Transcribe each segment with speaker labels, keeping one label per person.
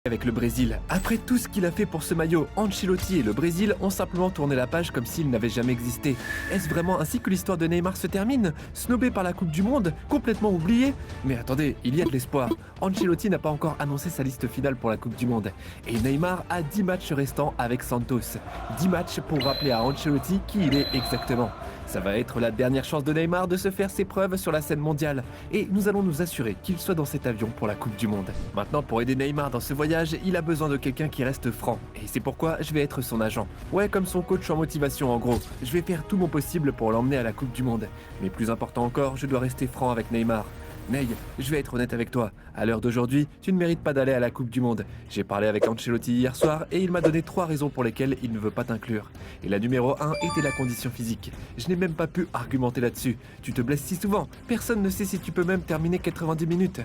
Speaker 1: avec le Brésil. Après tout ce qu'il a fait pour ce maillot, Ancelotti et le Brésil ont simplement tourné la page comme s'il n'avait jamais existé. Est-ce vraiment ainsi que l'histoire de Neymar se termine? Snobé par la Coupe du Monde? Complètement oublié? Mais attendez, il y a de l'espoir. Ancelotti n'a pas encore annoncé sa liste finale pour la Coupe du Monde. Et Neymar a 10 matchs restants avec Santos. 10 matchs pour rappeler à Ancelotti qui il est exactement. Ça va être la dernière chance de Neymar de se faire ses preuves sur la scène mondiale. Et nous allons nous assurer qu'il soit dans cet avion pour la Coupe du Monde. Maintenant, pour aider Neymar dans ce voyage, il a besoin de quelqu'un qui reste franc. Et c'est pourquoi je vais être son agent. Ouais, comme son coach en motivation en gros. Je vais faire tout mon possible pour l'emmener à la Coupe du Monde. Mais plus important encore, je dois rester franc avec Neymar. Ney, je vais être honnête avec toi. À l'heure d'aujourd'hui, tu ne mérites pas d'aller à la Coupe du Monde. J'ai parlé avec Ancelotti hier soir et il m'a donné 3 raisons pour lesquelles il ne veut pas t'inclure. Et la numéro 1 était la condition physique. Je n'ai même pas pu argumenter là-dessus. Tu te blesses si souvent. Personne ne sait si tu peux même terminer 90 minutes.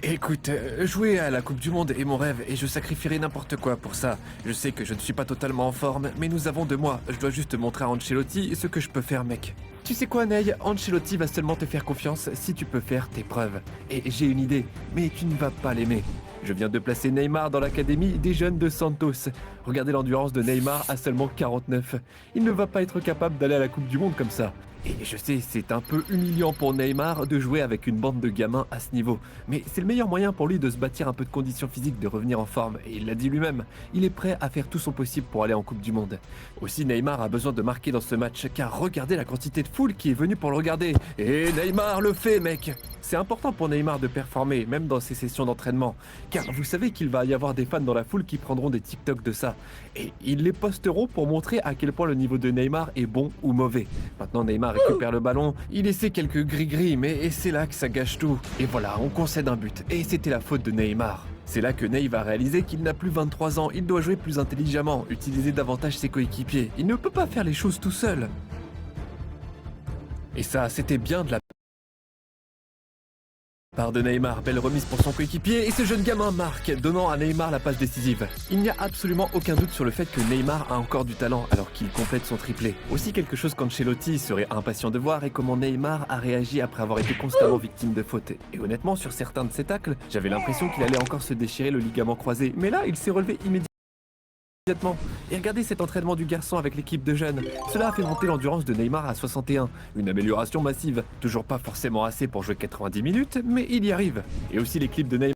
Speaker 1: Écoute, jouer à la Coupe du Monde est mon rêve et je sacrifierai n'importe quoi pour ça. Je sais que je ne suis pas totalement en forme, mais nous avons 2 mois. Je dois juste montrer à Ancelotti ce que je peux faire, mec. Tu sais quoi, Ney? Ancelotti va seulement te faire confiance si tu peux faire tes preuves. Et j'ai une idée, mais tu ne vas pas l'aimer. Je viens de placer Neymar dans l'académie des jeunes de Santos. Regardez l'endurance de Neymar à seulement 49. Il ne va pas être capable d'aller à la Coupe du Monde comme ça. Et je sais, c'est un peu humiliant pour Neymar de jouer avec une bande de gamins à ce niveau. Mais c'est le meilleur moyen pour lui de se bâtir un peu de conditions physiques, de revenir en forme. Et il l'a dit lui-même, il est prêt à faire tout son possible pour aller en Coupe du Monde. Aussi, Neymar a besoin de marquer dans ce match, car regardez la quantité de foule qui est venue pour le regarder. Et Neymar le fait, mec! C'est important pour Neymar de performer, même dans ses sessions d'entraînement. Car vous savez qu'il va y avoir des fans dans la foule qui prendront des TikTok de ça. Et ils les posteront pour montrer à quel point le niveau de Neymar est bon ou mauvais. Maintenant, Neymar récupère le ballon, il essaie quelques gris-gris, mais c'est là que ça gâche tout. Et voilà, on concède un but. Et c'était la faute de Neymar. C'est là que Ney va réaliser qu'il n'a plus 23 ans, il doit jouer plus intelligemment, utiliser davantage ses coéquipiers. Il ne peut pas faire les choses tout seul. Et ça, c'était bien de la part de Neymar, belle remise pour son coéquipier et ce jeune gamin marque, donnant à Neymar la passe décisive. Il n'y a absolument aucun doute sur le fait que Neymar a encore du talent alors qu'il complète son triplé. Aussi quelque chose qu'Ancelotti serait impatient de voir est comment Neymar a réagi après avoir été constamment victime de fautes. Et honnêtement, sur certains de ses tacles, j'avais l'impression qu'il allait encore se déchirer le ligament croisé, mais là, il s'est relevé immédiatement. Et regardez cet entraînement du garçon avec l'équipe de jeunes. Cela a fait monter l'endurance de Neymar à 61. Une amélioration massive. Toujours pas forcément assez pour jouer 90 minutes, mais il y arrive. Et aussi les clips de Neymar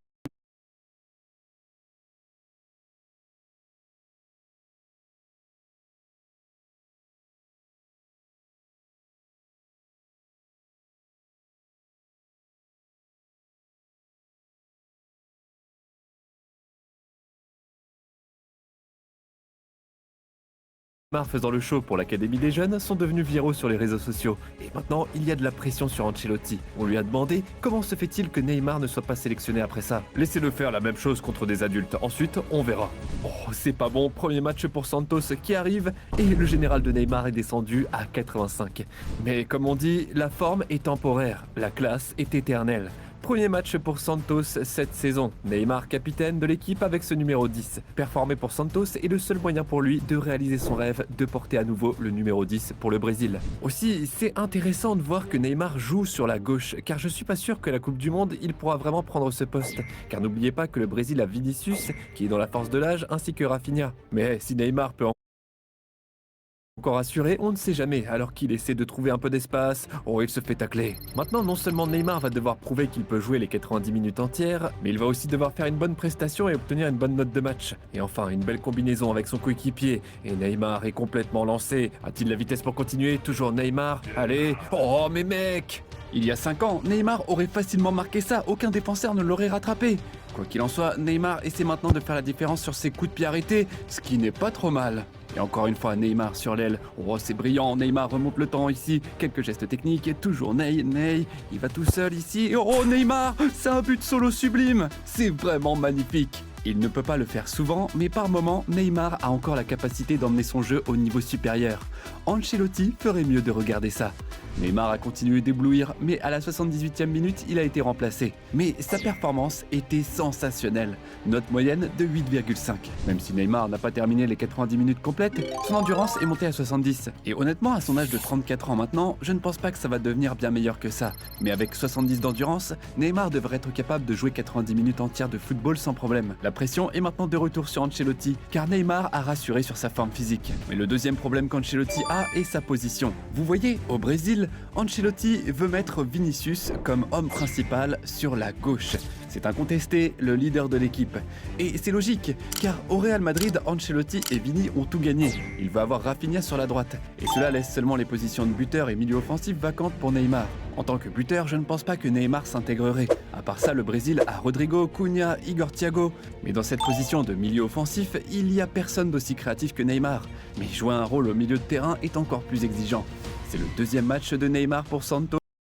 Speaker 1: faisant le show pour l'Académie des Jeunes sont devenus viraux sur les réseaux sociaux. Et maintenant, il y a de la pression sur Ancelotti. On lui a demandé comment se fait-il que Neymar ne soit pas sélectionné après ça. Laissez-le faire la même chose contre des adultes. Ensuite, on verra. Oh, c'est pas bon. Premier match pour Santos qui arrive et le général de Neymar est descendu à 85. Mais comme on dit, la forme est temporaire. La classe est éternelle. Premier match pour Santos cette saison. Neymar capitaine de l'équipe avec ce numéro 10. Performer pour Santos est le seul moyen pour lui de réaliser son rêve de porter à nouveau le numéro 10 pour le Brésil. Aussi, c'est intéressant de voir que Neymar joue sur la gauche, car je suis pas sûr que la Coupe du Monde, il pourra vraiment prendre ce poste. Car n'oubliez pas que le Brésil a Vinicius, qui est dans la force de l'âge, ainsi que Rafinha. Mais si Neymar peut encore assuré, on ne sait jamais, alors qu'il essaie de trouver un peu d'espace, oh il se fait tacler. Maintenant, non seulement Neymar va devoir prouver qu'il peut jouer les 90 minutes entières, mais il va aussi devoir faire une bonne prestation et obtenir une bonne note de match. Et enfin, une belle combinaison avec son coéquipier, et Neymar est complètement lancé. A-t-il la vitesse pour continuer? Toujours Neymar, allez. Oh mais mec! Il y a 5 ans, Neymar aurait facilement marqué ça, aucun défenseur ne l'aurait rattrapé. Quoi qu'il en soit, Neymar essaie maintenant de faire la différence sur ses coups de pied arrêtés, ce qui n'est pas trop mal. Et encore une fois, Neymar sur l'aile. Oh, c'est brillant, Neymar remonte le temps ici. Quelques gestes techniques et toujours Ney, il va tout seul ici. Et oh, Neymar, c'est un but solo sublime. C'est vraiment magnifique. Il ne peut pas le faire souvent, mais par moments, Neymar a encore la capacité d'emmener son jeu au niveau supérieur. Ancelotti ferait mieux de regarder ça. Neymar a continué d'éblouir, mais à la 78e minute, il a été remplacé. Mais sa performance était sensationnelle. Note moyenne de 8,5. Même si Neymar n'a pas terminé les 90 minutes complètes, son endurance est montée à 70. Et honnêtement, à son âge de 34 ans maintenant, je ne pense pas que ça va devenir bien meilleur que ça. Mais avec 70 d'endurance, Neymar devrait être capable de jouer 90 minutes entières de football sans problème. La La pression est maintenant de retour sur Ancelotti, car Neymar a rassuré sur sa forme physique. Mais le deuxième problème qu'Ancelotti a est sa position. Vous voyez, au Brésil, Ancelotti veut mettre Vinicius comme homme principal sur la gauche. C'est incontesté le leader de l'équipe. Et c'est logique, car au Real Madrid, Ancelotti et Vini ont tout gagné. Il va avoir Rafinha sur la droite. Et cela laisse seulement les positions de buteur et milieu offensif vacantes pour Neymar. En tant que buteur, je ne pense pas que Neymar s'intégrerait. À part ça, le Brésil a Rodrigo, Cunha, Igor Thiago. Mais dans cette position de milieu offensif, il n'y a personne d'aussi créatif que Neymar. Mais jouer un rôle au milieu de terrain est encore plus exigeant. C'est le deuxième match de Neymar pour Santos.